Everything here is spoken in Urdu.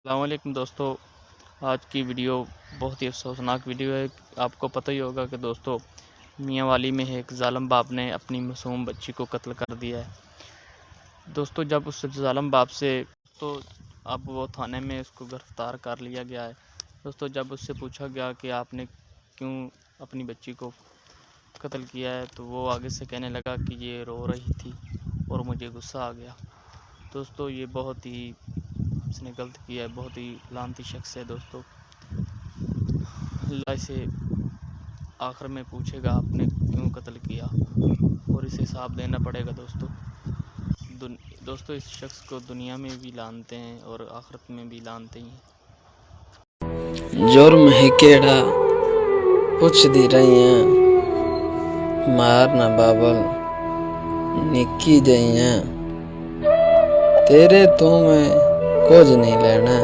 السلام علیکم دوستو، آج کی ویڈیو بہت ہی افسوسناک ویڈیو ہے۔ آپ کو پتہ ہی ہوگا کہ دوستو میاں والی میں ایک ظالم باپ نے اپنی معصوم بچی کو قتل کر دیا ہے۔ دوستو جب اس ظالم باپ سے تو اب وہ تھانے میں اس کو گرفتار کر لیا گیا ہے۔ دوستو جب اس سے پوچھا گیا کہ آپ نے کیوں اپنی بچی کو قتل کیا ہے تو وہ آگے سے کہنے لگا کہ یہ رو رہی تھی اور مجھے غصہ آ گیا۔ دوستو یہ بہت ہی اس نے غلط کیا ہے، بہت ہی لعنتی شخص ہے دوستو۔ اللہ اسے آخر میں پوچھے گا آپ نے کیوں قتل کیا اور اسے حساب دینا پڑے گا دوستو۔ دوستو اس شخص کو دنیا میں بھی لعنتے ہیں اور آخرت میں بھی لعنتے ہی ہیں۔ جرم ہے کیڑا پوچھ دی رہی ہیں، مارنا بابل نکی جائیاں، تیرے تو میں کچھ نہیں لینا۔